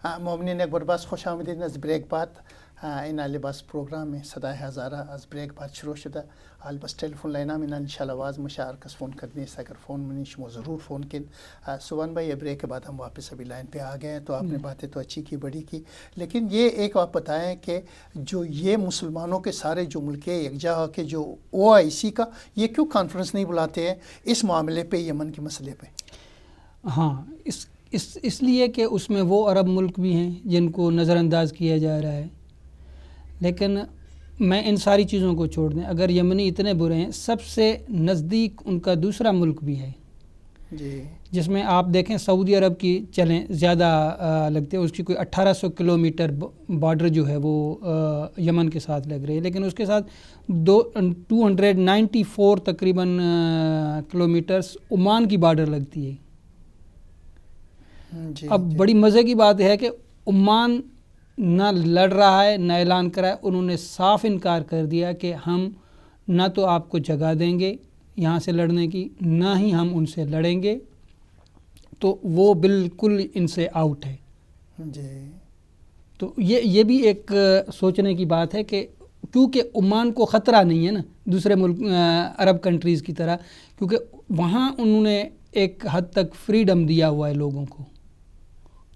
مؤمنین اکبر باز خوش آمدید. از بریک بعد این لباس پروگرام صدای هزاره از بریک بعد شروع شده. البته تلفن لاین هم ان شاء الله آواز مشارکت کس فون کرنی است. اگر فون منی شما ضرور فون کن. سبحان بھائی بریک کے بعد ہم واپس ابھی لائن پہ آ گئے. تو آپ نے باتیں تو اچھی کی بڑی کی, لیکن یہ ایک آپ بتائیں کہ جو یہ مسلمانوں کے سارے جو ملک یکجا ہو کے جو OIC کا یہ کیوں کانفرنس نہیں بلاتے ہیں اس معاملے پہ, یمن کے مسئلے پہ؟ ہاں, اس لیے کہ اس میں وہ عرب ملک بھی ہیں جن کو نظر انداز کیا جا رہا ہے. لیکن میں ان ساری چیزوں کو چھوڑ دیں, اگر یمنی اتنے برے ہیں, سب سے نزدیک ان کا دوسرا ملک بھی ہے جی, جس میں آپ دیکھیں سعودی عرب کی چلیں زیادہ لگتے ہیں, اس کی کوئی 1800 کلومیٹر بارڈر جو ہے وہ یمن کے ساتھ لگ رہی ہے, لیکن اس کے ساتھ 294 تقریباً کلومیٹرز عمان کی بارڈر لگتی ہے. اب بڑی مزے کی بات ہے کہ عمان نہ لڑ رہا ہے نہ اعلان کرا ہے, انہوں نے صاف انکار کر دیا کہ ہم نہ تو آپ کو جگہ دیں گے یہاں سے لڑنے کی, نہ ہی ہم ان سے لڑیں گے. تو وہ بالکل ان سے آؤٹ ہے. جی, تو یہ بھی ایک سوچنے کی بات ہے کہ کیونکہ عمان کو خطرہ نہیں ہے نا دوسرے ملک عرب کنٹریز کی طرح, کیونکہ وہاں انہوں نے ایک حد تک فریڈم دیا ہوا ہے لوگوں کو,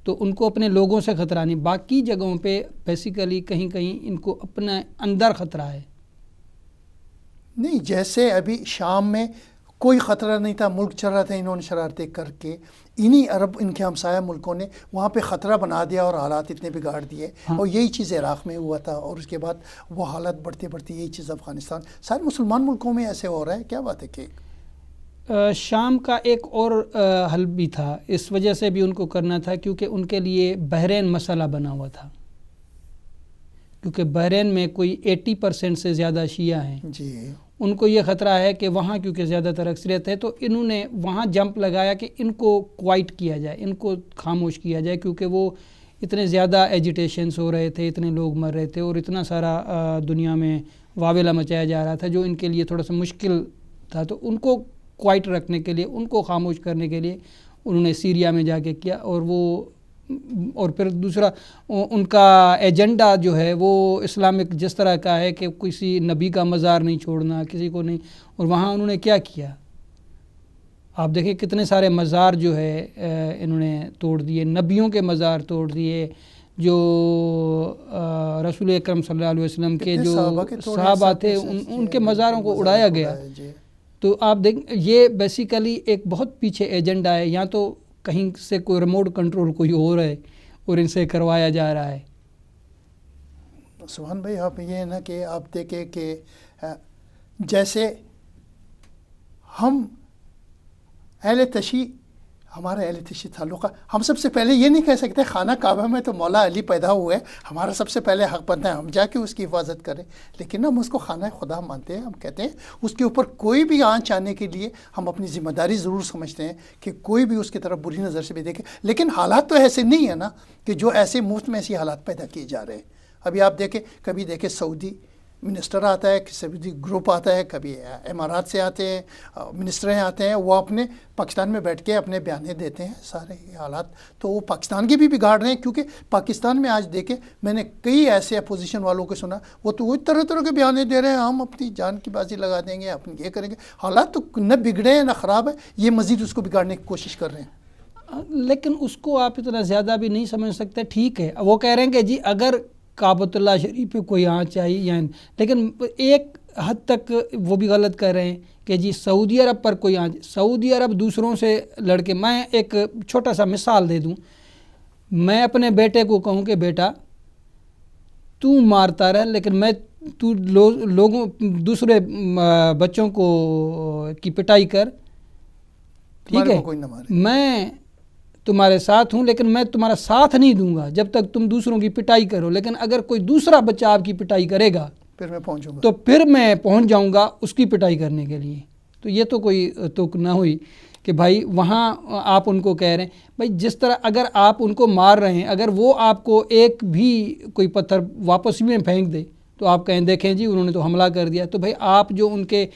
تو ان کو اپنے لوگوں سے خطرہ نہیں. باقی جگہوں پہ بیسیکلی کہیں کہیں ان کو اپنا اندر خطرہ ہے. نہیں, جیسے ابھی شام میں کوئی خطرہ نہیں تھا, ملک چل رہا تھا, انہوں نے شرارتیں کر کے انہی عرب ان کے ہمسایہ ملکوں نے وہاں پہ خطرہ بنا دیا اور حالات اتنے بگاڑ دیے. اور یہی چیز عراق میں ہوا تھا, اور اس کے بعد وہ حالت بڑھتے بڑھتے یہی چیز افغانستان, سارے مسلمان ملکوں میں ایسے ہو رہا ہے. کیا بات ہے کہ شام کا ایک اور حل بھی تھا, اس وجہ سے بھی ان کو کرنا تھا کیونکہ ان کے لیے بحرین مسئلہ بنا ہوا تھا, کیونکہ بحرین میں کوئی 80% سے زیادہ شیعہ ہیں. جی, ان کو یہ خطرہ ہے کہ وہاں کیونکہ زیادہ تر اکثریت ہے, تو انہوں نے وہاں جمپ لگایا کہ ان کو کوائٹ کیا جائے, ان کو خاموش کیا جائے, کیونکہ وہ اتنے زیادہ ایجیٹیشنز ہو رہے تھے, اتنے لوگ مر رہے تھے, اور اتنا سارا دنیا میں واویلا مچایا جا رہا تھا جو ان کے لیے تھوڑا سا مشکل تھا. تو ان کو کوائٹ رکھنے کے لیے, ان کو خاموش کرنے کے لیے انہوں نے سیریا میں جا کے کیا. اور پھر دوسرا ان کا ایجنڈا جو ہے وہ اسلامک جس طرح کا ہے کہ کسی نبی کا مزار نہیں چھوڑنا, کسی کو نہیں. اور وہاں انہوں نے کیا کیا, آپ دیکھیں کتنے سارے مزار جو ہے انہوں نے توڑ دیے, نبیوں کے مزار توڑ دیے, جو رسول اکرم صلی اللہ علیہ وسلم کے جو صحابہ تھے ان کے مزاروں کو اڑایا گیا. تو آپ دیکھیں یہ بیسیکلی ایک بہت پیچھے ایجنڈا ہے, یا تو کہیں سے کوئی ریموٹ کنٹرول کوئی اور ہے اور ان سے کروایا جا رہا ہے. سبحان بھائی, آپ یہ ہے نا کہ آپ دیکھیں کہ جیسے ہم اہل تشیع, ہمارا اہل تشیع تعلق, ہم سب سے پہلے یہ نہیں کہہ سکتے خانہ کعبہ میں تو مولا علی پیدا ہوئے, ہمارا سب سے پہلے حق بنتا ہے ہم جا کے اس کی حفاظت کریں. لیکن ہم اس کو خانہ خدا مانتے ہیں, ہم کہتے ہیں اس کے اوپر کوئی بھی آنچ آنے کے لیے ہم اپنی ذمہ داری ضرور سمجھتے ہیں کہ کوئی بھی اس کی طرف بری نظر سے بھی دیکھے. لیکن حالات تو ایسے نہیں ہیں نا کہ جو ایسے مفت میں ایسی حالات پیدا کیے جا رہے ہیں. ابھی آپ دیکھیں, کبھی دیکھیں سعودی منسٹر آتا ہے, سعودی گروپ آتا ہے, کبھی امارات سے آتے ہیں منسٹریں آتے ہیں, وہ اپنے پاکستان میں بیٹھ کے اپنے بیانے دیتے ہیں. سارے حالات تو وہ پاکستان کے بھی بگاڑ رہے ہیں, کیونکہ پاکستان میں آج دیکھیں میں نے کئی ایسے اپوزیشن والوں کو سنا, وہ تو وہ طرح طرح کے بیانے دے رہے ہیں, ہم اپنی جان کی بازی لگا دیں گے, اپنی یہ کریں گے. حالات تو نہ بگڑے ہیں نہ خراب ہے, یہ مزید اس کو بگاڑنے کی کوشش کر رہے ہیں. لیکن اس کو آپ اتنا زیادہ بھی نہیں سمجھ سکتے. ٹھیک ہے, وہ کہہ رہے ہیں کہ جی اگر کعبۃ اللہ شریف پہ کوئی آنچ آئی یا, لیکن ایک حد تک وہ بھی غلط کر رہے ہیں کہ جی سعودی عرب پر کوئی آنچ. سعودی عرب دوسروں سے لڑ کے, میں ایک چھوٹا سا مثال دے دوں, میں اپنے بیٹے کو کہوں کہ بیٹا تو مارتا رہ, لیکن میں تو لوگوں دوسرے بچوں کو کی پٹائی کر, ٹھیک ہے, میں تمہارے ساتھ ہوں, لیکن میں تمہارا ساتھ نہیں دوں گا جب تک تم دوسروں کی پٹائی کرو. لیکن اگر کوئی دوسرا بچہ آپ کی پٹائی کرے گا پھر میں پہنچوں گا, تو پھر میں پہنچ جاؤں گا اس کی پٹائی کرنے کے لیے. تو یہ تو کوئی تک نہ ہوئی کہ بھائی وہاں آپ ان کو کہہ رہے ہیں بھائی جس طرح اگر آپ ان کو مار رہے ہیں, اگر وہ آپ کو ایک بھی کوئی پتھر واپس میں پھینک دے تو آپ کہیں دیکھیں جی انہوں نے تو حملہ کر دیا. تو بھائی آپ جو ان کے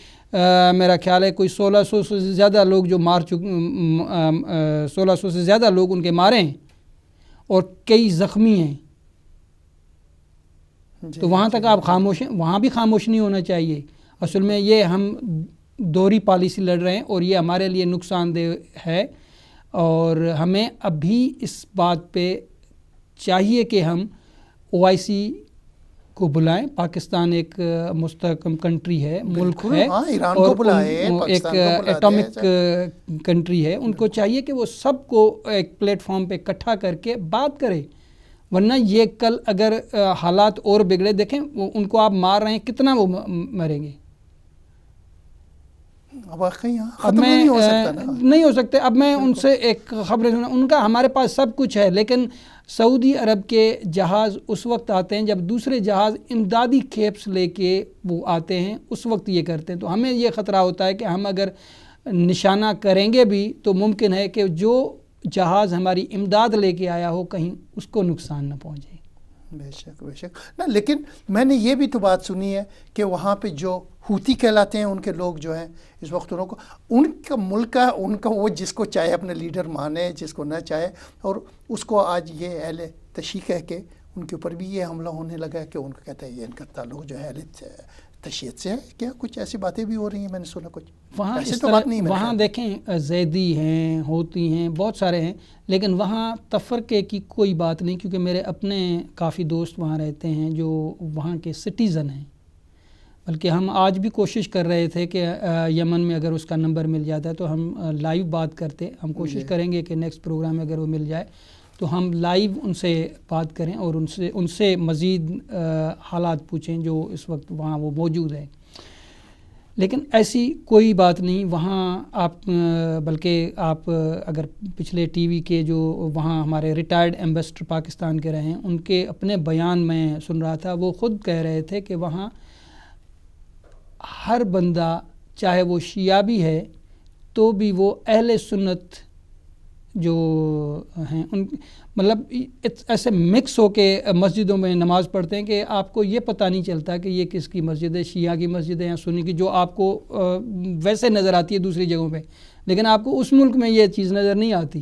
میرا خیال ہے کوئی 1600 سے زیادہ لوگ جو 1600 سے زیادہ لوگ ان کے مارے ہیں, اور کئی زخمی ہیں، تو وہاں تک آپ خاموش ہیں، وہاں بھی خاموش نہیں ہونا چاہیے. اصل میں یہ ہم دوہری پالیسی لڑ رہے ہیں اور یہ ہمارے لیے نقصان دہ ہے، اور ہمیں ابھی اس بات پہ چاہیے کہ ہم OIC کو بلائیں. پاکستان ایک مستحکم کنٹری ہے، ملک ہے، ایران اور کو بلائے، ایک ایٹامک کنٹری ہے. ان کو چاہیے کہ وہ سب کو ایک پلیٹ فارم پہ اکٹھا کر کے بات کرے، ورنہ یہ کل اگر حالات اور بگڑے، دیکھیں ان کو آپ مار رہے ہیں، کتنا وہ مریں گے. ختم نہیں ہو سکتا نا، نہیں ہو سکتے. اب میں ان سے ایک خبر سنا، ان کا ہمارے پاس سب کچھ ہے، لیکن سعودی عرب کے جہاز اس وقت آتے ہیں جب دوسرے جہاز امدادی کھیپس لے کے وہ آتے ہیں، اس وقت یہ کرتے ہیں. تو ہمیں یہ خطرہ ہوتا ہے کہ ہم اگر نشانہ کریں گے بھی تو ممکن ہے کہ جو جہاز ہماری امداد لے کے آیا ہو کہیں اس کو نقصان نہ پہنچے. بے شک بے شک نا. لیکن میں نے یہ بھی تو بات سنی ہے کہ وہاں پہ جو ہوتی کہلاتے ہیں ان کے لوگ جو ہیں اس وقت ان کا ملک ہے، ان کا وہ جس کو چاہے اپنے لیڈر مانے، جس کو نہ چاہے، اور اس کو آج یہ اہل تشیع کہہ کے ان کے اوپر بھی یہ حملہ ہونے لگا ہے کہ ان کو کہتا ہے یہ ان کا تعلق جو ہے اہل تشیعت سے ہے. کیا کچھ ایسی باتیں بھی ہو رہی ہیں؟ میں نے سنا کچھ وہاں اس طرح. وہاں دیکھیں زیدی ہیں، ہوتی ہیں، بہت سارے ہیں، لیکن وہاں تفرقے کی کوئی بات نہیں، کیونکہ میرے اپنے کافی دوست وہاں رہتے ہیں جو وہاں کے سٹیزن ہیں. بلکہ ہم آج بھی کوشش کر رہے تھے کہ یمن میں اگر اس کا نمبر مل جاتا ہے تو ہم لائیو بات کرتے. ہم کوشش کریں گے کہ نیکسٹ پروگرام میں اگر وہ مل جائے تو ہم لائیو ان سے بات کریں اور ان سے مزید حالات پوچھیں جو اس وقت وہاں وہ موجود ہیں. لیکن ایسی کوئی بات نہیں وہاں. آپ بلکہ آپ اگر پچھلے ٹی وی کے جو وہاں ہمارے ریٹائرڈ ایمبیسڈر پاکستان کے رہے ہیں، ان کے اپنے بیان میں سن رہا تھا، وہ خود کہہ رہے تھے کہ وہاں ہر بندہ چاہے وہ شیعہ بھی ہے تو بھی وہ اہل سنت جو ہیں ان مطلب ایسے مکس ہو کے مسجدوں میں نماز پڑھتے ہیں کہ آپ کو یہ پتہ نہیں چلتا کہ یہ کس کی مسجد ہے، شیعہ کی مسجد ہے یا سنی کی، جو آپ کو ویسے نظر آتی ہے دوسری جگہوں پہ، لیکن آپ کو اس ملک میں یہ چیز نظر نہیں آتی.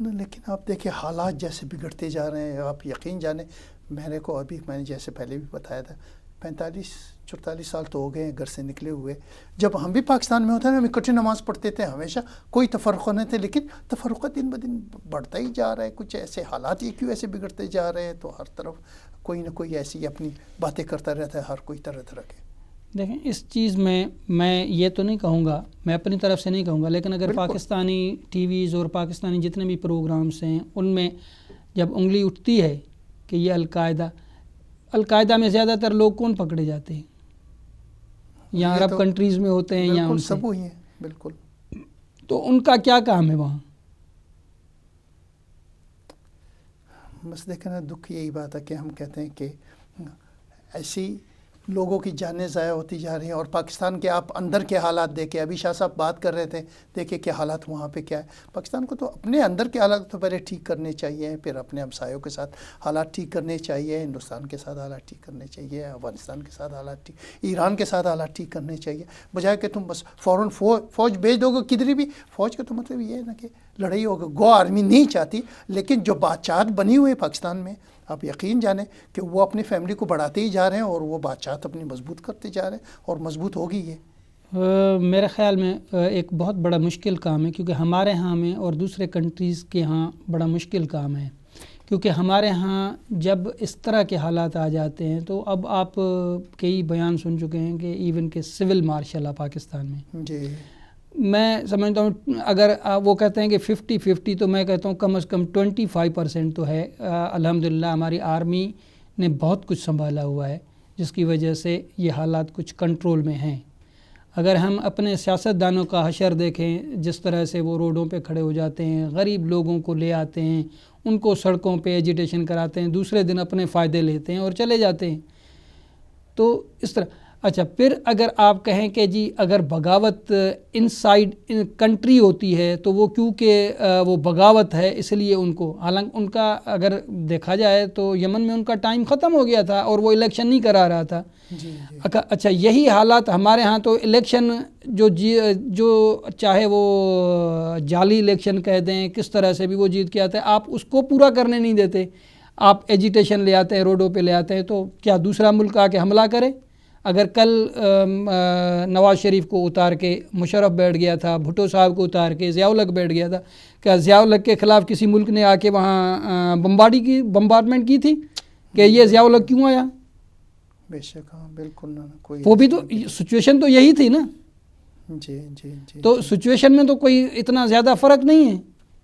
لیکن آپ دیکھیں حالات جیسے بگڑتے جا رہے ہیں، آپ یقین جانیں میں نے جیسے پہلے بھی بتایا تھا 45-44 سال تو ہو گئے ہیں گھر سے نکلے ہوئے. جب ہم بھی پاکستان میں ہوتے ہیں ہم اکٹھے نماز پڑھتے تھے، ہمیشہ کوئی تفرقہ نہیں تھے، لیکن تفرقہ دن بدن بڑھتا ہی جا رہا ہے. کچھ ایسے حالات یہ کیوں ایسے بگڑتے جا رہے ہیں؟ تو ہر طرف کوئی نہ کوئی ایسی اپنی باتیں کرتا رہتا ہے، ہر کوئی طرح کے. دیکھیں اس چیز میں یہ تو نہیں کہوں گا، میں اپنی طرف سے نہیں کہوں گا، لیکن اگر پاکستانی ٹی ویز اور پاکستانی جتنے بھی پروگرامز ہیں ان میں جب انگلی اٹھتی ہے کہ یہ القاعدہ میں زیادہ تر لوگ کون پکڑے جاتے ہیں؟ یا عرب کنٹریز میں ہوتے ہیں یا ان سے سب ہوئی ہیں. بالکل. تو ان کا کیا کام ہے وہاں؟ بس دیکھیں نا، دکھ یہی بات ہے کہ ہم کہتے ہیں کہ ایسی لوگوں کی جانیں ضائع ہوتی جا رہی ہیں. اور پاکستان کے آپ اندر کے حالات دیکھیں، ابھی شاہ صاحب بات کر رہے تھے، دیکھیں کہ حالات وہاں پہ کیا ہے. پاکستان کو تو اپنے اندر کے حالات تو پہلے ٹھیک کرنے چاہیے، پھر اپنے ہمسایوں کے ساتھ حالات ٹھیک کرنے چاہیے، ہندوستان کے ساتھ حالات ٹھیک کرنے چاہیے، افغانستان کے ساتھ حالات ٹھیک، ایران کے ساتھ حالات ٹھیک کرنے چاہیے، بجائے کہ تم بس فوراً فوج بھیج دو گے کدھر بھی. فوج کا تو مطلب یہ ہے نا کہ لڑائی ہوگا. گو آرمی نہیں چاہتی، لیکن جو بادشاہت بنی ہوئی ہے پاکستان میں، آپ یقین جانیں کہ وہ اپنی فیملی کو بڑھاتے ہی جا رہے ہیں اور وہ بادشاہت اپنی مضبوط کرتے جا رہے ہیں اور مضبوط ہوگی. یہ میرے خیال میں ایک بہت بڑا مشکل کام ہے، کیونکہ ہمارے ہاں میں اور دوسرے کنٹریز کے ہاں بڑا مشکل کام ہے، کیونکہ ہمارے ہاں جب اس طرح کے حالات آ جاتے ہیں تو اب آپ کئی بیان سن چکے ہیں کہ ایون کہ سول مارشل ہے پاکستان میں. جی میں سمجھتا ہوں اگر وہ کہتے ہیں کہ 50-50 تو میں کہتا ہوں کم از کم 25% تو ہے. الحمدللہ ہماری آرمی نے بہت کچھ سنبھالا ہوا ہے جس کی وجہ سے یہ حالات کچھ کنٹرول میں ہیں. اگر ہم اپنے سیاستدانوں کا حشر دیکھیں، جس طرح سے وہ روڈوں پہ کھڑے ہو جاتے ہیں، غریب لوگوں کو لے آتے ہیں، ان کو سڑکوں پہ ایجیٹیشن کراتے ہیں، دوسرے دن اپنے فائدے لیتے ہیں اور چلے جاتے ہیں. تو اس طرح اچھا پھر اگر آپ کہیں کہ جی اگر بغاوت انسائیڈ کنٹری ہوتی ہے تو وہ کیونکہ وہ بغاوت ہے اس لیے ان کو، حالانکہ ان کا اگر دیکھا جائے تو یمن میں ان کا ٹائم ختم ہو گیا تھا اور وہ الیکشن نہیں کرا رہا تھا. اچھا یہی حالات ہمارے ہاں تو الیکشن جو چاہے وہ جعلی الیکشن کہہ دیں کس طرح سے بھی وہ جیت کے آتے ہیں، آپ اس کو پورا کرنے نہیں دیتے، آپ ایجیٹیشن لے آتے ہیں، روڈوں پہ لے آتے ہیں، تو کیا دوسرا ملک آ کے حملہ کرے؟ اگر کل نواز شریف کو اتار کے مشرف بیٹھ گیا تھا، بھٹو صاحب کو اتار کے ضیاء الحق بیٹھ گیا تھا، کیا ضیاء الحق کے خلاف کسی ملک نے آ کے وہاں بمبارڈمنٹ کی تھی کہ یہ ضیاء الحق کیوں آیا؟ بے شک ہاں بالکل نہ کوئی، وہ بھی تو سچویشن تو یہی تھی نا. جی تو سچویشن میں تو کوئی اتنا زیادہ فرق نہیں ہے،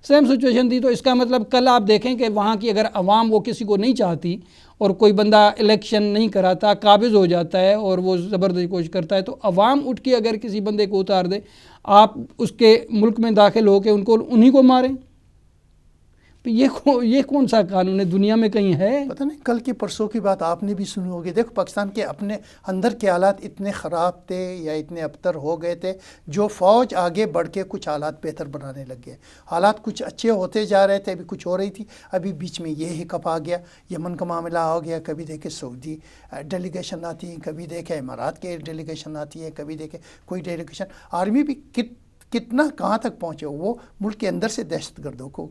سیم سچویشن تھی. تو اس کا مطلب کل آپ دیکھیں کہ وہاں کی اگر عوام وہ کسی کو نہیں چاہتی اور کوئی بندہ الیکشن نہیں کراتا، قابض ہو جاتا ہے اور وہ زبردستی کوشش کرتا ہے، تو عوام اٹھ کے اگر کسی بندے کو اتار دے، آپ اس کے ملک میں داخل ہو کے انہی کو ماریں، یہ کون سا قانون ہے دنیا میں کہیں ہے؟ پتہ نہیں کل کی پرسوں کی بات آپ نے بھی سنی ہوگی. دیکھو پاکستان کے اپنے اندر کے حالات اتنے خراب تھے یا اتنے ابتر ہو گئے تھے، جو فوج آگے بڑھ کے کچھ حالات بہتر بنانے لگ گئے. حالات کچھ اچھے ہوتے جا رہے تھے، ابھی کچھ ہو رہی تھی، ابھی بیچ میں یہ ہکپ آ گیا، یمن کا معاملہ ہو گیا، کبھی دیکھے سعودی ڈیلیگیشن آتی ہے، کبھی دیکھے امارات کے ڈیلیگیشن آتی ہے، کبھی دیکھے کوئی ڈیلیگیشن. آرمی بھی کتنا کہاں تک پہنچے، وہ ملک کے اندر سے دہشت گردوں کو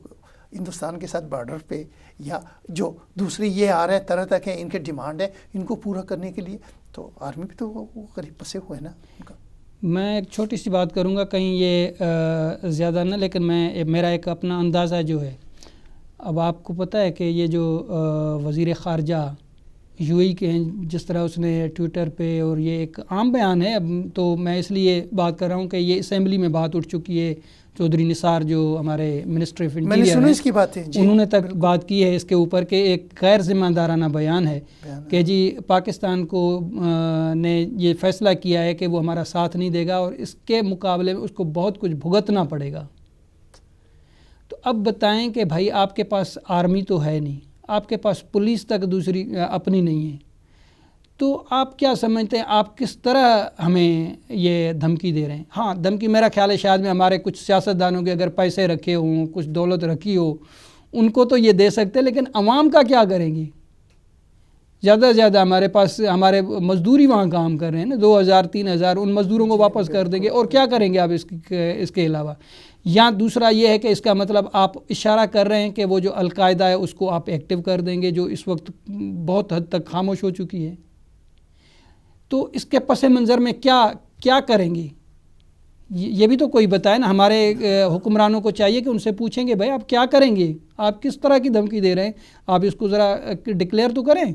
ہندوستان کے ساتھ بارڈر پہ یا جو دوسری یہ آ رہے ہیں طرح تک ہے، ان کے ڈیمانڈ ہے ان کو پورا کرنے کے لیے، تو آرمی بھی تو وہ غریب پسے ہوئے نا ان کا. میں ایک چھوٹی سی بات کروں گا، کہیں یہ زیادہ نہ، لیکن میرا ایک اپنا اندازہ جو ہے. اب آپ کو پتہ ہے کہ یہ جو وزیر خارجہ یو اے کے ہیں، جس طرح اس نے ٹویٹر پہ، اور یہ ایک عام بیان ہے، اب تو میں اس لیے بات کر رہا ہوں کہ یہ اسمبلی میں بات اٹھ چکی ہے. چودھری نثار جو ہمارے منسٹر آف انٹیریئر ہیں، اس کی بات ہے انہوں نے تک بات کی ہے اس کے اوپر کہ ایک غیر ذمہ دارانہ بیان ہے کہ جی پاکستان کو نے یہ فیصلہ کیا ہے کہ وہ ہمارا ساتھ نہیں دے گا اور اس کے مقابلے میں اس کو بہت کچھ بھگتنا پڑے گا. تو اب بتائیں کہ بھائی آپ کے پاس آرمی تو ہے نہیں، آپ کے پاس پولیس تک دوسری اپنی نہیں ہے، تو آپ کیا سمجھتے ہیں آپ کس طرح ہمیں یہ دھمکی دے رہے ہیں؟ ہاں دھمکی میرا خیال ہے شاید میں ہمارے کچھ سیاستدانوں کے اگر پیسے رکھے ہوں، کچھ دولت رکھی ہو، ان کو تو یہ دے سکتے، لیکن عوام کا کیا کریں گی؟ زیادہ سے زیادہ ہمارے پاس ہمارے مزدوری وہاں کام کر رہے ہیں نا، 2000 3000 ان مزدوروں کو واپس کر دیں گے، اور کیا کریں گے آپ اس کے علاوہ؟ یا دوسرا یہ ہے کہ اس کا مطلب آپ اشارہ کر رہے ہیں کہ وہ جو القاعدہ ہے اس کو آپ ایکٹیو کر دیں گے، جو اس وقت بہت حد تک خاموش ہو چکی ہے. تو اس کے پس منظر میں کیا کریں گے؟ یہ بھی تو کوئی بتائے نا. ہمارے حکمرانوں کو چاہیے کہ ان سے پوچھیں گے بھائی آپ کیا کریں گے، آپ کس طرح کی دھمکی دے رہے ہیں، آپ اس کو ذرا ڈکلیئر تو کریں.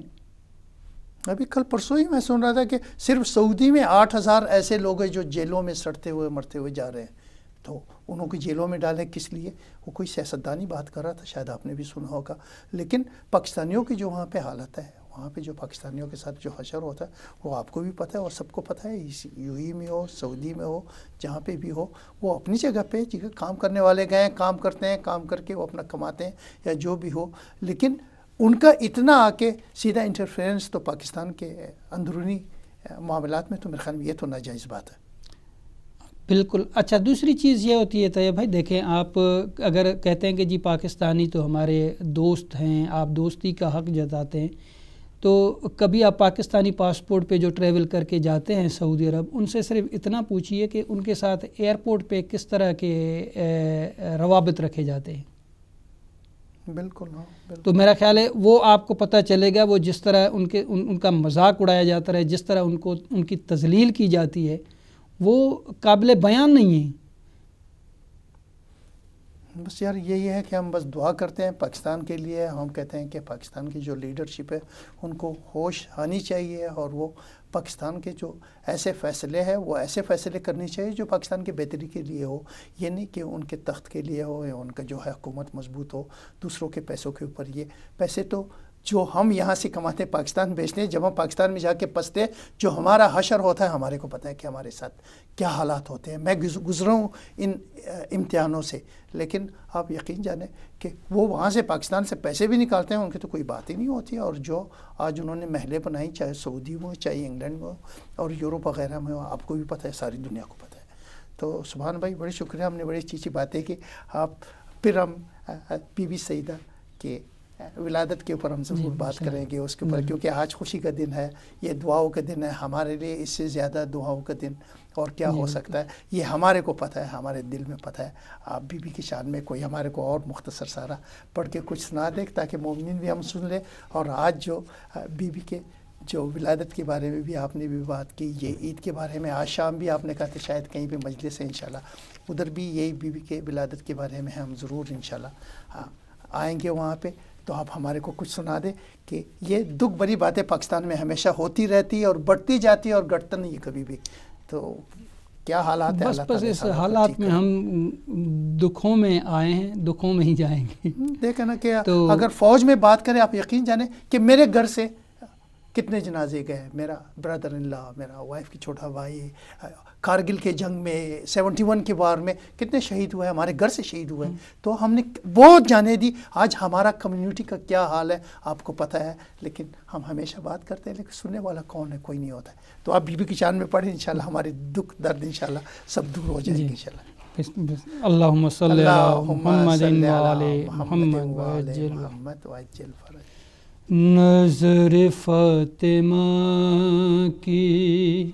ابھی کل پرسوں ہی میں سن رہا تھا کہ صرف سعودی میں 8000 ایسے لوگ ہیں جو جیلوں میں سڑتے ہوئے مرتے ہوئے جا رہے ہیں. تو انہوں کو جیلوں میں ڈالیں کس لیے؟ وہ کوئی سیاستدانی بات کر رہا تھا، شاید آپ نے بھی سنا ہوگا. لیکن پاکستانیوں کی جو وہاں پہ حالت ہے، وہاں پہ جو پاکستانیوں کے ساتھ جو حشر ہوتا ہے، وہ آپ کو بھی پتہ ہے اور سب کو پتہ ہے. یو اے میں ہو، سعودی میں ہو، جہاں پہ بھی ہو، وہ اپنی جگہ پہ کام کرنے والے گئے، کام کرتے ہیں، کام کر کے وہ اپنا کماتے ہیں یا جو بھی ہو. لیکن ان کا اتنا آ کے سیدھا انٹرفیئرنس تو پاکستان کے اندرونی معاملات میں تو میرے خیال میں یہ تو ناجائز بات ہے. بالکل. اچھا دوسری چیز یہ ہوتی ہے طیب بھائی، دیکھیں آپ اگر کہتے ہیں کہ جی پاکستانی تو ہمارے دوست ہیں، آپ دوستی کا حق جتاتے ہیں، تو کبھی آپ پاکستانی پاسپورٹ پہ جو ٹریول کر کے جاتے ہیں سعودی عرب، ان سے صرف اتنا پوچھئے کہ ان کے ساتھ ایئرپورٹ پہ کس طرح کے روابط رکھے جاتے ہیں. بالکل ہاں. تو میرا خیال ہے وہ آپ کو پتہ چلے گا، وہ جس طرح ان کا مذاق اڑایا جاتا ہے، جس طرح ان کی تذلیل کی جاتی ہے، وہ قابل بیان نہیں ہے. بس یار یہی ہے کہ ہم بس دعا کرتے ہیں پاکستان کے لیے. ہم کہتے ہیں کہ پاکستان کی جو لیڈرشپ ہے ان کو ہوش آنی چاہیے، اور وہ پاکستان کے جو ایسے فیصلے ہیں وہ ایسے فیصلے کرنے چاہیے جو پاکستان کی بہتری کے لیے ہو. یہ نہیں کہ ان کے تخت کے لیے ہو یا ان کا جو ہے حکومت مضبوط ہو دوسروں کے پیسوں کے اوپر. یہ پیسے تو جو ہم یہاں سے کماتے ہیں پاکستان بیچتے ہیں، جب ہم پاکستان میں جا کے پستے ہیں، جو ہمارا حشر ہوتا ہے ہمارے کو پتہ ہے کہ ہمارے ساتھ کیا حالات ہوتے ہیں۔ میں گزرا ہوں ان امتحانوں سے، لیکن آپ یقین جانیں کہ وہ وہاں سے پاکستان سے پیسے بھی نکالتے ہیں، ان کی تو کوئی بات ہی نہیں ہوتی ہے۔ اور جو آج انہوں نے محلیں بنائی، چاہے سعودی میں ہو، چاہے انگلینڈ میں ہو اور یورپ وغیرہ میں ہو، آپ کو بھی پتہ ہے، ساری دنیا کو پتہ ہے۔ تو سبحان بھائی بڑے شکریہ، ہم نے بڑی اچھی اچھی باتیں کی۔ آپ پھر ہم بی بی سعیدہ کے ولادت کے اوپر ہم ضرور بات کریں گے اس کے اوپر، کیونکہ آج خوشی کا دن ہے، یہ دعاؤں کا دن ہے ہمارے لیے، اس سے زیادہ دعاؤں کا دن اور کیا ہو سکتا ہے؟ یہ ہمارے کو پتہ ہے، ہمارے دل میں پتہ ہے۔ آپ بی بی کی شان میں کوئی ہمارے کو اور مختصر سارا پڑھ کے کچھ سنا دیں تاکہ مومنین بھی ہم سن لیں۔ اور آج جو بی بی کے جو ولادت کے بارے میں بھی آپ نے بھی بات کی، یہ عید کے بارے میں آج شام بھی آپ نے کہا تھا شاید کہیں پہ مجلس ہے انشاءاللہ، ادھر بھی یہی بی بی کے ولادت کے بارے میں ہم ضرور انشاءاللہ آئیں گے وہاں پہ۔ تو آپ ہمارے کو کچھ سنا دیں کہ یہ دکھ بری باتیں پاکستان میں ہمیشہ ہوتی رہتی ہے اور بڑھتی جاتی ہے اور گھٹتا نہیں ہے کبھی بھی، تو کیا حالات ہیں؟ بس اس حالات میں ہم دکھوں میں آئے ہیں، دکھوں میں ہی جائیں گے۔ دیکھیں نا کہ اگر فوج میں بات کریں، آپ یقین جانیں کہ میرے گھر سے کتنے جنازے گئے، میرا بردر ان لا، میرا وائف کی چھوٹا بھائی کارگل کے جنگ میں 71 کے وار میں کتنے شہید ہوئے، ہمارے گھر سے شہید ہوئے، تو ہم نے بہت جانیں دی۔ آج ہمارا کمیونٹی کا کیا حال ہے آپ کو پتہ ہے، لیکن ہم ہمیشہ بات کرتے ہیں لیکن سننے والا کون ہے؟ کوئی نہیں ہوتا ہے۔ تو آپ بی بی کی شان میں پڑھیں، انشاءاللہ ہمارے دکھ درد انشاءاللہ سب دور ہو جائیں گے انشاءاللہ۔ اللہم صلی علی محمد محمد وعجل فرج۔ نظر فاطمہ کی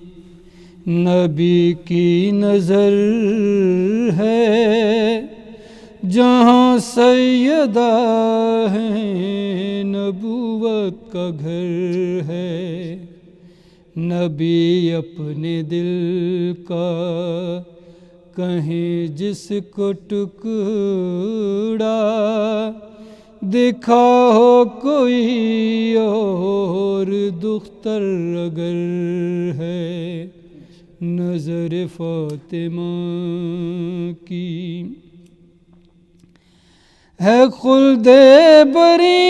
نبی کی نظر ہے، جہاں سیدہ ہے نبوت کا گھر ہے، نبی اپنے دل کا کہیں جس کو ٹکڑا دکھا ہو کوئی اور دختر اگر ہے، نظر فاطمہ کی ہے خلد بری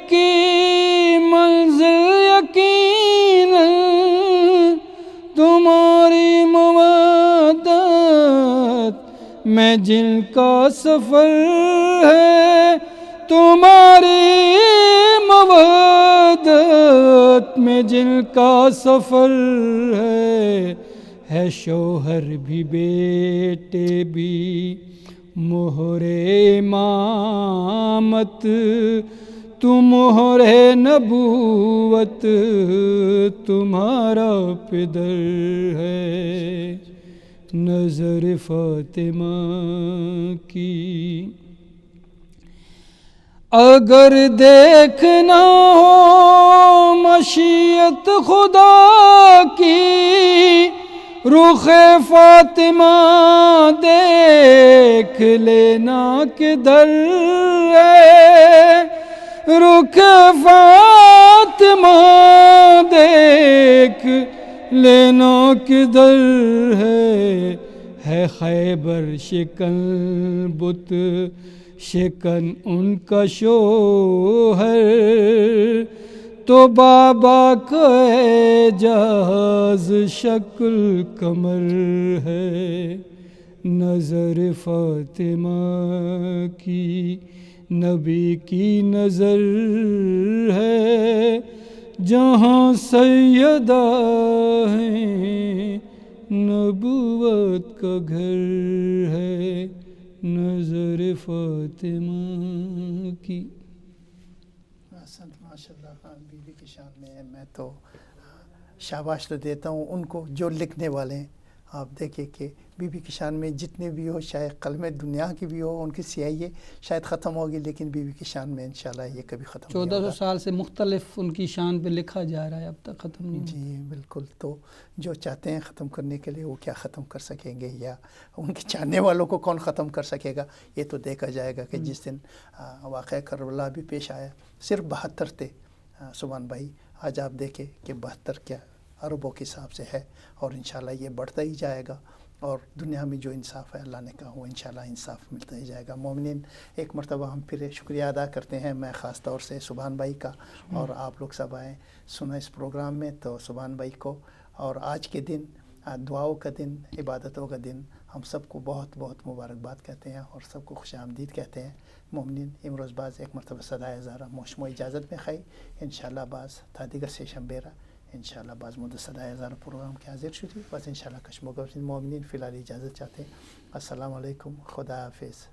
کی منزل یقینا، تمہاری مودت میں جن کا سفر ہے، تمہاری مودت میں جن کا سفر ہے شوہر بھی بیٹے بھی مہر امامت، تو مہر نبوت تمہارا پدر ہے، نظر فاطمہ کی اگر دیکھنا ہو مشیت خدا کی، رخ فاطمہ دیکھ لینا کدھر ہے، رخ فاطمہ دیکھ لینا کدھر ہے خیبر شکن بت شکن ان کا شوہر، تو بابا کا اعجاز شکل کمر ہے، نظر فاطمہ کی نبی کی نظر ہے، جہاں سیدہ ہے نبوت کا گھر ہے، نظر فاطمہ کی۔ ماشاءاللہ بی بی کی شان میں تو شاباش تو دیتا ہوں ان کو جو لکھنے والے ہیں۔ آپ دیکھیں کہ بی بی کی شان میں جتنے بھی ہو، شاید قلم دنیا کی بھی ہو، ان کی سیاہی شاید ختم ہوگی، لیکن بی بی کی شان میں انشاءاللہ یہ کبھی ختم نہیں ہوگا۔ 1400 سال سے مختلف ان کی شان پہ لکھا جا رہا ہے، اب تک ختم نہیں ہوگا۔ جی بالکل، تو جو چاہتے ہیں ختم کرنے کے لیے وہ کیا ختم کر سکیں گے، یا ان کے چاہنے والوں کو کون ختم کر سکے گا، یہ تو دیکھا جائے گا کہ جس دن واقعہ کربلا بھی پیش آیا، صرف 72 تھے سبحان بھائی، آج آپ دیکھیں کہ 72 کیا اربوں کے حساب سے ہے، اور انشاءاللہ یہ بڑھتا ہی جائے گا۔ اور دنیا میں جو انصاف ہے اللہ نے کہا وہ انشاءاللہ انصاف ملتا ہی جائے گا. مومنین ایک مرتبہ ہم پھر شکریہ ادا کرتے ہیں، میں خاص طور سے سبحان بھائی کا، اور آپ لوگ سب آئے سنا اس پروگرام میں، تو سبحان بھائی کو اور آج کے دن دعاؤں کا دن، عبادتوں کا دن، ہم سب کو بہت بہت مبارکباد کہتے ہیں اور سب کو خوش آمدید کہتے ہیں. مومنین امروز باز ایک مرتبہ صدای ہزارہ موشمو اجازت میں خواهی انشاءالله باز تا دیگر سیشن بیره انشاءالله باز مود صدای هزار پروگرام که حاضر شدی باز انشاءالله کشمو گفتین. مومنین فی الحال اجازت چاہتے ہیں. السلام علیکم، خدا حافظ.